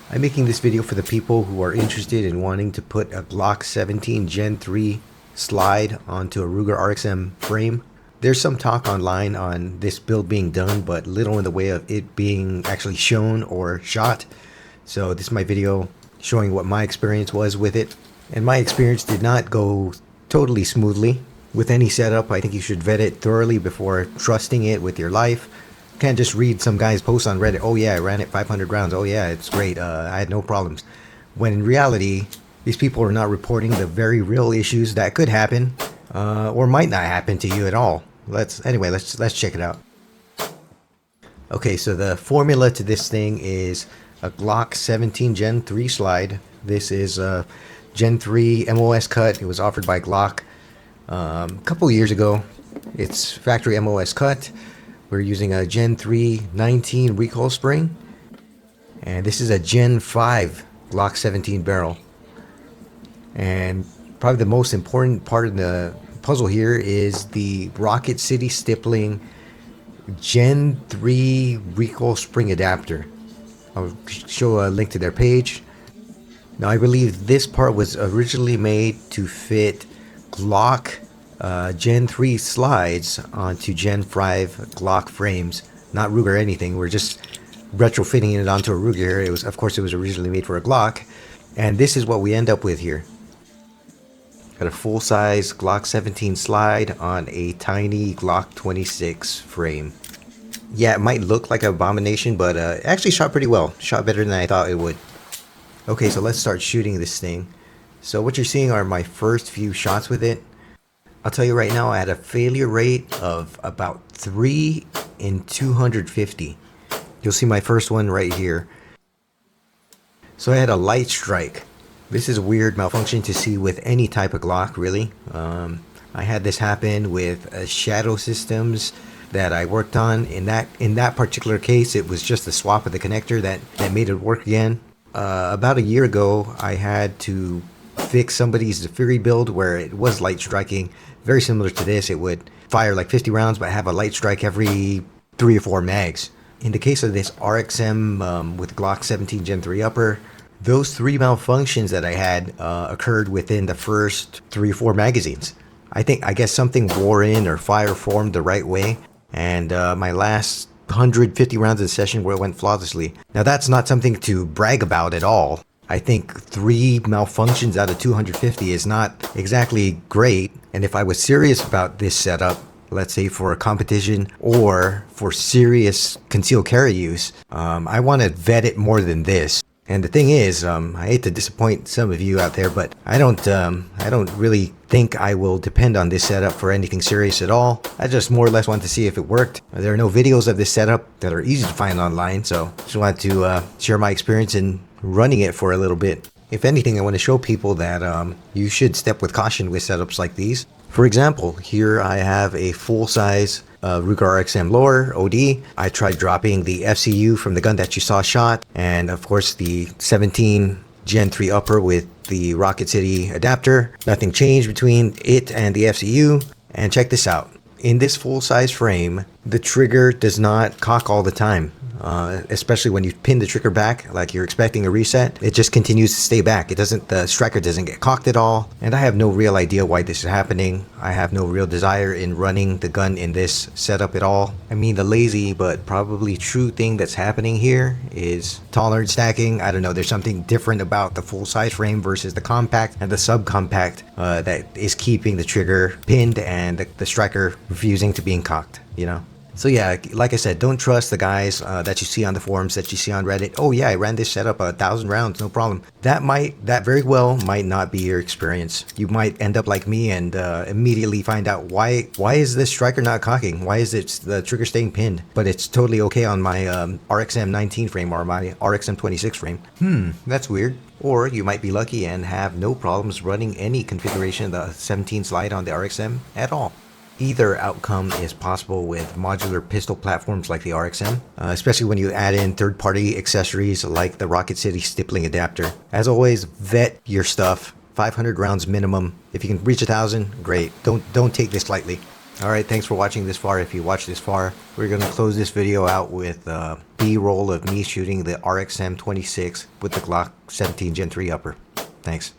I'm making this video for the people who are interested in wanting to put a Glock 17 Gen 3 slide onto a Ruger RXM frame. There's some talk online on this build being done, but little in the way of it being actually shown or shot. So this is my video showing what my experience was with it. And my experience did not go totally smoothly. With any setup, I think you should vet it thoroughly before trusting it with your life. You can't just read some guy's post on Reddit, oh yeah, I ran it 500 rounds, oh yeah, it's great, I had no problems. When in reality, these people are not reporting the very real issues that could happen, or might not happen to you at all. Let's check it out. Okay, so the formula to this thing is a Glock 17 Gen 3 slide. This is a Gen 3 MOS cut. It was offered by Glock a couple years ago. It's factory MOS cut. We're using a Gen 3 19 recoil spring, and this is a Gen 5 Glock 17 barrel. And probably the most important part of the puzzle here is the City Stippling Gen 3 recoil spring adapter. I'll show a link to their page. Now, I believe this part was originally made to fit Glock Gen 3 slides onto Gen 5 Glock frames, not Ruger or anything. We're just retrofitting it onto a Ruger. It was, of course, it was originally made for a Glock, and this is what we end up with here. Got a full-size Glock 17 slide on a tiny Glock 26 frame. Yeah, it might look like an abomination, but it actually shot pretty well. Shot better than I thought it would. Okay, so let's start shooting this thing. So what you're seeing are my first few shots with it. I'll tell you right now, I had a failure rate of about 3 in 250. You'll see my first one right here. So I had a light strike. This is a weird malfunction to see with any type of Glock, really. I had this happen with shadow systems that I worked on. In that particular case, it was just the swap of the connector that made it work again. About a year ago, I had to fix somebody's Fury build where it was light striking, very similar to this. It would fire like 50 rounds but have a light strike every 3 or 4 mags. In the case of this RXM with Glock 17 Gen 3 upper, those 3 malfunctions that I had occurred within the first 3 or 4 magazines. I guess something wore in or fire formed the right way, and my last 150 rounds of the session where it went flawlessly. Now, that's not something to brag about at all. I think 3 malfunctions out of 250 is not exactly great. And if I was serious about this setup, let's say for a competition or for serious concealed carry use, I want to vet it more than this. And the thing is, I hate to disappoint some of you out there, but I don't really think I will depend on this setup for anything serious at all. I just more or less want to see if it worked. There are no videos of this setup that are easy to find online, so just want to share my experience in running it for a little bit. If anything, I want to show people that you should step with caution with setups like these. For example, here I have a full-size Ruger RXM lower OD. I tried dropping the FCU from the gun that you saw shot, and of course the 17 Gen 3 upper with the Rocket City adapter. Nothing changed between it and the FCU. And check this out. In this full-size frame, the trigger does not cock all the time. Especially when you pin the trigger back like you're expecting a reset, it just continues to stay back. The striker doesn't get cocked at all, and I have no real idea why this is happening. I have no real desire in running the gun in this setup at all. I mean, the lazy but probably true thing that's happening here is tolerance stacking. I don't know, there's something different about the full-size frame versus the compact and the subcompact that is keeping the trigger pinned and the striker refusing to being cocked, you know? So yeah, like I said, don't trust the guys that you see on the forums, that you see on Reddit. Oh yeah, I ran this setup 1,000 rounds, no problem. That very well might not be your experience. You might end up like me and immediately find out why is this striker not cocking? Why is the trigger staying pinned? But it's totally okay on my RXM 19 frame or my RXM 26 frame. That's weird. Or you might be lucky and have no problems running any configuration of the 17 slide on the RXM at all. Either outcome is possible with modular pistol platforms like the RXM, especially when you add in third-party accessories like the Rocket City Stippling Adapter. As always, vet your stuff. 500 rounds minimum. If you can reach 1,000, great. Don't take this lightly. Alright, thanks for watching this far. If you watched this far, we're going to close this video out with B-roll of me shooting the RXM 26 with the Glock 17 Gen 3 upper. Thanks.